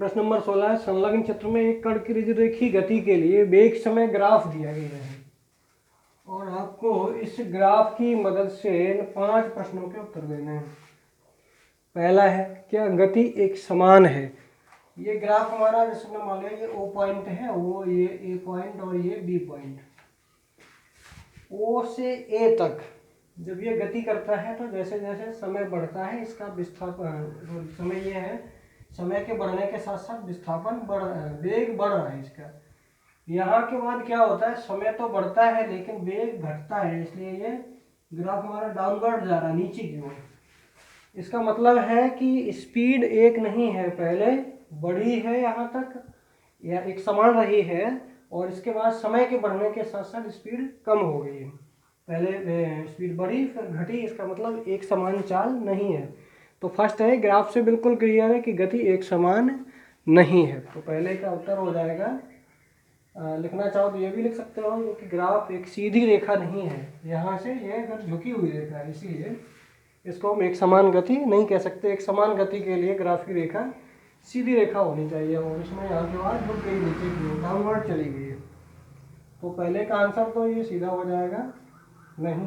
प्रश्न नंबर 16 है, संलग्न चित्र में एक कण की रेखी गति के लिए वेग समय ग्राफ दिया गया है और आपको इस ग्राफ की मदद से इन 5 प्रश्नों के उत्तर देने हैं। पहला है, क्या गति एक समान है? ये ग्राफ हमारा जैसे मान लिया ये O पॉइंट है, वो ये A पॉइंट और ये B पॉइंट। O से A तक जब ये गति करता है तो जैसे जैसे समय बढ़ता है इसका विस्थापन, समय ये है, समय के बढ़ने के साथ साथ विस्थापन वेग बढ़ रहा है इसका। यहाँ के बाद क्या होता है, समय तो बढ़ता है लेकिन वेग घटता है, इसलिए ये ग्राफ हमारा डाउनवर्ड जा रहा है, नीचे की ओर। इसका मतलब है कि स्पीड एक नहीं है, पहले बढ़ी है यहाँ तक या एक समान रही है और इसके बाद समय के बढ़ने के साथ साथ स्पीड कम हो गई है। पहले स्पीड बढ़ी फिर घटी, इसका मतलब एक समान चाल नहीं है। तो फर्स्ट है, ग्राफ से बिल्कुल क्लियर है कि गति एक समान नहीं है। तो पहले का उत्तर हो जाएगा, लिखना चाहो तो ये भी लिख सकते हो क्योंकि ग्राफ एक सीधी रेखा नहीं है, यहाँ से ये अगर झुकी हुई रेखा है, इसीलिए इसको हम एक समान गति नहीं कह सकते। एक समान गति के लिए ग्राफ की रेखा सीधी रेखा होनी चाहिए और इसमें यहाँ के बाद झुक गई, नीचे की ओर डाउनवर्ड चली गई है। तो पहले का आंसर तो ये सीधा हो जाएगा नहीं।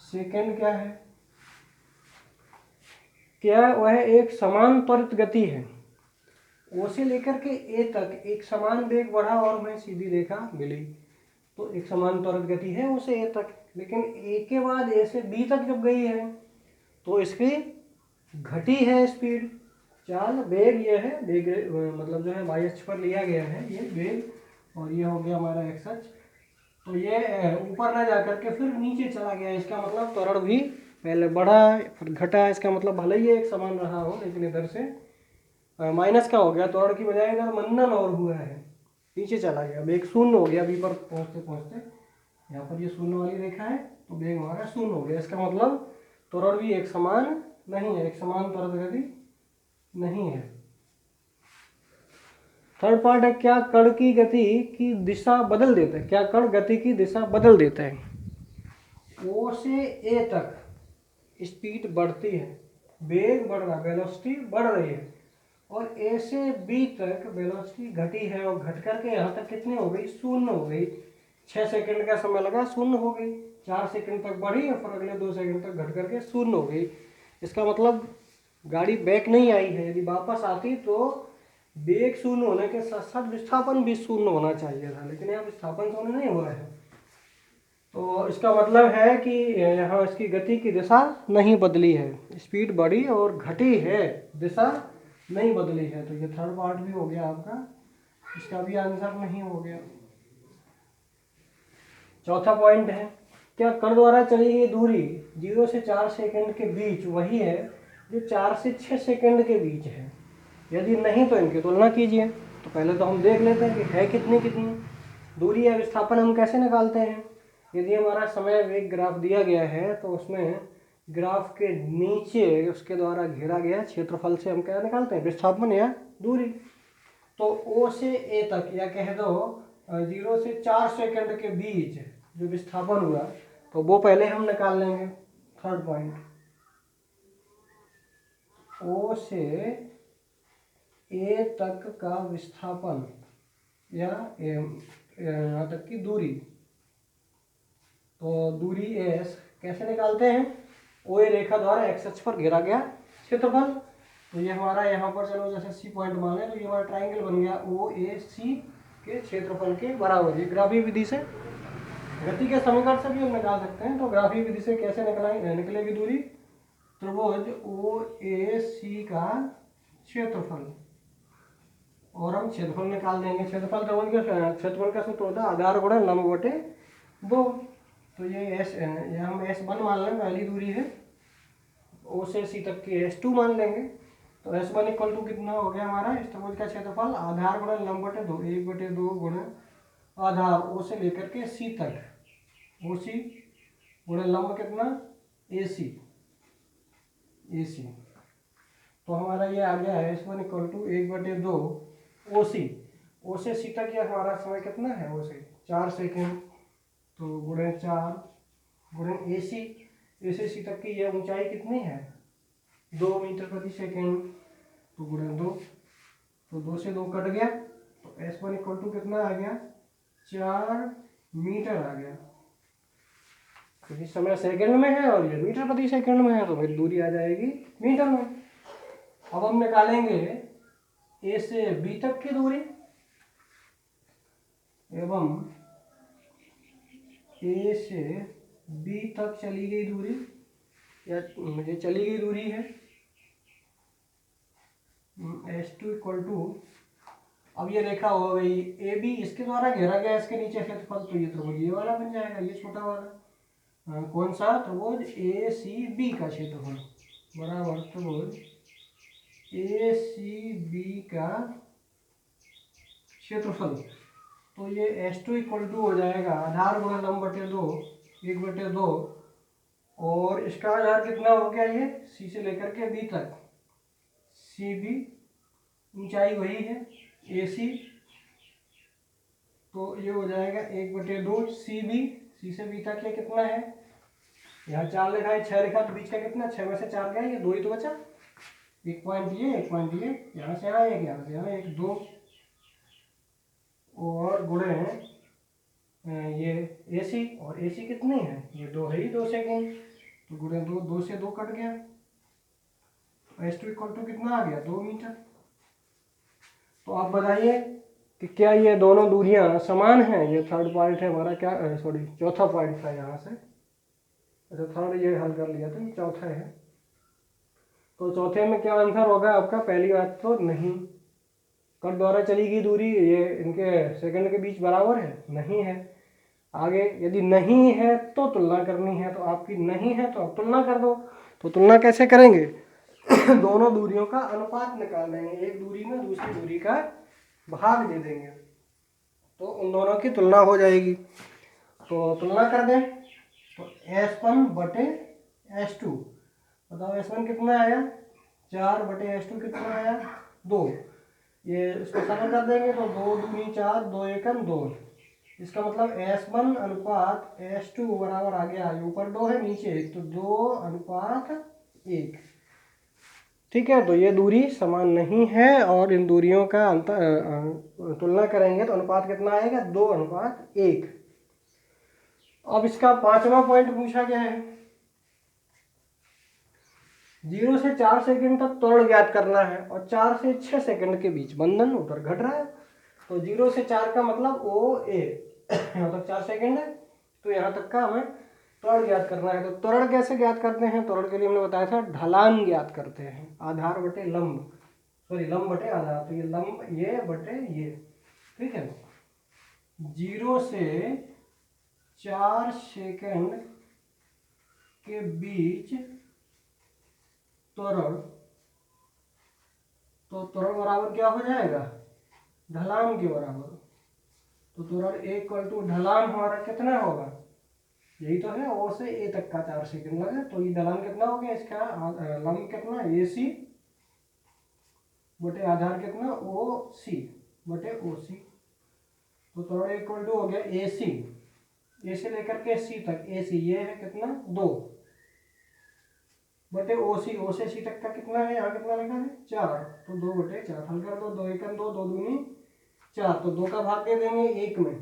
सेकंड क्या है, क्या वह एक समान त्वरित गति है? ओ से लेकर के ए तक एक समान वेग बढ़ा और हमें सीधी रेखा मिली, तो एक समान त्वरित गति है ओ से ए तक। लेकिन ए के बाद ए से बी तक जब गई है तो इसकी घटी है स्पीड, चाल, वेग ये है, वेग मतलब जो है वाई अक्ष पर लिया गया है ये वेग और ये हो गया हमारा एक्स अक्ष। तो ये ऊपर ना जा करके फिर नीचे चला गया, इसका मतलब त्वरण भी पहले बढ़ा फिर घटा। इसका मतलब भले ही एक समान रहा हो लेकिन इधर से माइनस का हो गया, त्वरण की बजाय इधर मंदन और हुआ है, नीचे चला गया, वेग शून्य हो गया। बी पर पहुँचते पहुँचते यहाँ पर ये शून्य वाली रेखा है तो वेग हमारा शून्य हो गया। इसका मतलब त्वरण भी एक समान नहीं है, एक समान त्वरित गति नहीं है। थर्ड पार्ट है, क्या कण की गति की दिशा बदल देता है? क्या कण गति की दिशा बदल देता है? ओ से ए तक स्पीड बढ़ती है, वेग बढ़ रहा है, वेलोसिटी बढ़ रही है, और ए से बी तक वेलोसिटी घटी है और घट करके यहाँ तक कितनी हो गई, शून्य हो गई। 6 सेकंड का समय लगा, शून्य हो गई। 4 सेकंड तक बढ़ी और फिर अगले 2 सेकंड तक घट करके शून्य हो गई। इसका मतलब गाड़ी बैक नहीं आई है, यदि वापस आती तो वेग शून्य होने के साथ साथ विस्थापन भी शून्य होना चाहिए था, लेकिन यहाँ विस्थापन शून्य नहीं हुआ है। तो इसका मतलब है कि यहाँ इसकी गति की दिशा नहीं बदली है, स्पीड बढ़ी और घटी है, दिशा नहीं बदली है। तो ये थर्ड पार्ट भी हो गया आपका, इसका भी आंसर नहीं हो गया। चौथा पॉइंट है, क्या कण द्वारा चली गई दूरी 0 से 4 सेकंड के बीच वही है जो 4 से 6 सेकंड के बीच है? यदि नहीं तो इनकी तुलना कीजिए। तो पहले तो हम देख लेते हैं कि है कितनी कितनी दूरी या विस्थापन हम कैसे निकालते हैं। यदि हमारा समय वेग ग्राफ दिया गया है तो उसमें ग्राफ के नीचे उसके द्वारा घेरा गया क्षेत्रफल से हम क्या निकालते हैं, विस्थापन या दूरी। तो ओ से ए तक या कह दो 0 से 4 सेकंड के बीच जो विस्थापन हुआ तो वो पहले हम निकाल लेंगे। थर्ड पॉइंट, ओ से ए तक का विस्थापन या यहाँ तक की दूरी, तो दूरी एस कैसे निकालते हैं, ओ ए रेखा द्वारा एक्स अक्ष पर घेरा गया क्षेत्रफल। तो ये हमारा यहाँ पर चलो जैसे सी पॉइंट मान लें तो ये हमारा ट्राइंगल बन गया ओ ए सी के क्षेत्रफल के बराबर। ये ग्राफीय विधि से गति के समीकरण से भी हम निकाल सकते हैं। तो ग्राफीय विधि से कैसे निकलेगी दूरी, त्रिभुज ओ ए सी का क्षेत्रफल, और हम क्षेत्रफल निकाल देंगे। क्षेत्रफल त्रिभुज के क्षेत्रफल का सूत्र होता है आधार गुणा लंब बटे 2। तो ये एस, ये हम S1 मान लेंगे, पहली दूरी है। ओ से सी तक की S2 मान लेंगे। तो S1 इक्वल टू कितना हो गया हमारा, इस त्रिभुज का क्षेत्रफल आधार गुणा लंब बटे 2, 1/2 गुणा आधार ओ से लेकर के सी तक, ओ सी गुणा लंब कितना, AC। तो हमारा ये आ गया है S1 इक्वल टू 1/2 OC। ओ से सी तक ये हमारा समय कितना है, ओ से 4 सेकेंड, तो गुणे 4 गुणे AC, ए से सी तक की यह ऊंचाई कितनी है, 2 मीटर प्रति सेकेंड, तो गुणे 2। तो 2 से 2 कट गया, तो S1 इक्वल टू कितना आ गया, 4 मीटर आ गया। क्योंकि समय सेकंड में है और ये मीटर प्रति सेकंड में है, तो मेरी दूरी आ जाएगी मीटर में। अब हम निकालेंगे ए से बी तक की दूरी एवं ए से बी तक चली गई दूरी, या मुझे चली गई दूरी है S2 इक्वल टू, अब ये रेखा हो गई ए बी, इसके द्वारा घेरा गया इसके नीचे क्षेत्रफल, तो ये त्रिभुज ये वाला बन जाएगा, ये छोटा वाला कौन सा त्रिभुज ए सी बी का क्षेत्रफल बराबर त्रिभुज ए सी बी का क्षेत्रफल। तो ये S2 इक्वल टू हो जाएगा आधार गुणा लंब बटे 2, 1/2, और इसका आधार कितना हो गया, ये सी से लेकर के बी तक, सी बी ऊंचाई वही है ए सी, तो ये हो जाएगा 1/2 सी बी, सी से बी तक ये कितना है, यहाँ 4 लिखा है, 6 लिखा, तो बीच का कितना, 6 में से 4 गया, ये 2 ही तो बचा, 1 पॉइंट ये, 1 पॉइंट ये, यहाँ से यहाँ एक, यहाँ से यहाँ एक, 2 और गुणे ये ए सी, और ए सी कितनी है, ये 2 है ही, 2 सेकेंड, तो गुणे 2, 2 से 2 कट गया, S2 इक्वल टू कितना आ गया, 2 मीटर। तो आप बताइए कि क्या ये दोनों दूरियां समान हैं। ये थर्ड पार्ट है हमारा, क्या सॉरी चौथा पार्ट था यहाँ से, अच्छा थर्ड ये हल कर लिया था, ये चौथा है। तो चौथे में क्या आंसर होगा आपका, पहली बात तो नहीं, कट द्वारा चली गई दूरी ये इनके सेकंड के बीच बराबर है, नहीं है। आगे यदि नहीं है तो तुलना करनी है, तो आपकी नहीं है तो आप तुलना कर दो। तो तुलना कैसे करेंगे दोनों दूरियों का अनुपात निकाल देंगे, एक दूरी में दूसरी दूरी का भाग दे देंगे, तो उन दोनों की तुलना हो जाएगी। तो तुलना कर दें, तो S1 बटे S2, बताओ S1 कितना आया, 4 बटे S2 कितना आया, 2, ये इसको सरल कर देंगे तो 2 दूनी 4, 2 एकम 2, इसका मतलब S1 अनुपात S2 बराबर आ गया, ऊपर 2 है नीचे 1, तो 2:1, ठीक है। तो ये दूरी समान नहीं है, और इन दूरियों का अंतर तुलना करेंगे तो अनुपात कितना आएगा, 2:1। अब इसका 5वां पॉइंट पूछा गया है, 0 से 4 सेकंड तक त्वरण ज्ञात करना है, और 4 से 6 सेकंड के बीच बंधन उधर घट रहा है। तो 0 से 4 का मतलब ओ ए, यहाँ तक 4 सेकंड है, तो यहाँ तक का हमें त्वरण ज्ञात करना है। तो त्वरण कैसे ज्ञात करते हैं, त्वरण के लिए हमने बताया था ढलान ज्ञात करते हैं, आधार बटे लंब, सॉरी लंब बटे आधार, तो ये लंब ये बटे ये, ठीक है। 0 से 4 सेकंड के बीच त्वरण, तो त्वरण बराबर क्या हो जाएगा, ढलान के बराबर। तो त्वरण ए इक्वल टू ढलान हमारा कितना होगा, यही तो है, ओ से ए तक का 4 सेकंड लगे, तो ये ढलान कितना हो गया, इसका लंब कितना ए सी बटे आधार कितना ओ सी बटे ओ सी। तो त्वरण इक्वल टू हो गया ए सी, ए से लेकर के सी तक, ए सी ये है कितना 2 बटे ओ से सी तक का कितना है, यहाँ कितना लिखा है 4, तो 2/4 हल कर दो, 2 एकम 2, 2 दूनी 4, तो 2 का भाग दे देंगे 1 में,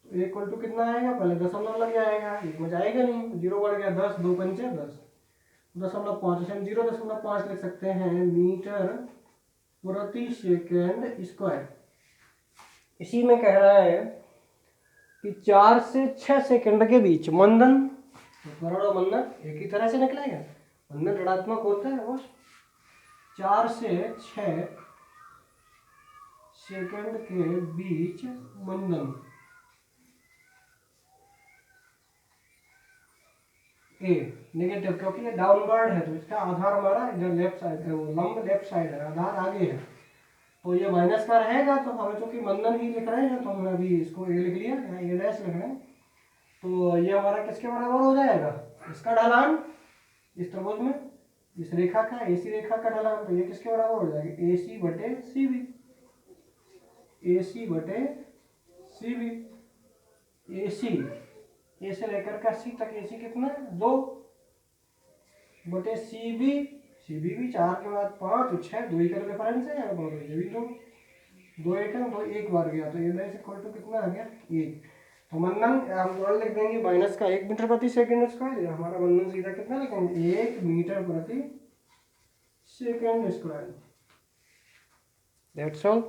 तो इक्वल टू कितना आएगा, पहले दशमलव लग जाएगा, 1 में जाएगा नहीं, 0 बढ़ गया 10, 2 पंचे 10, 0.5, हम 0.5 लिख सकते हैं मीटर प्रति सेकंड स्क्वायर। इसी में कह रहा है कि 4 से 6 सेकंड के बीच मंदन, तो त्वरण और मंदन एक ही तरह से निकलेगा, मंदन ऋणात्मक होता है बस। 4 से 6 सेकंड के बीच मंदन ए नेगेटिव, क्योंकि ये डाउनवर्ड है, तो इसका आधार हमारा इधर लेफ्ट साइड है, वो लंब लेफ्ट साइड है, आधार आगे है, तो ये माइनस का रहेगा। तो हमें चूंकि मंदन ही लिख रहे हैं, तो हमने अभी इसको ए लिख लिया, यहाँ ए डैश लिख रहे हैं, तो ये हमारा किसके बराबर हो जाएगा, इसका ढलान इस त्रिभुज में, इस रेखा का एसी रेखा का ढलान, तो ये किसके बराबर हो जाएगा, ए सी बटे सी बी, ए सी बटे सी बी, ए सी ए से लेकर का सी तक, ए सी कितना 2 बटे सी बी भी 4 के बाद 5, 6, 2 ही का डिफरेंस है, यहाँ पर ये भी 2, 2 एक है ना, तो 1 बार गया, तो ये दैट इक्वल टू कितना आ गया 1। तो मंदन हम और लिख देंगे माइनस का 1 मीटर प्रति सेकंड स्क्वायर, हमारा मंदन सीधा कितना लिखेंगे 1 मीटर प्रति सेकंड स्क्वायर। That's all.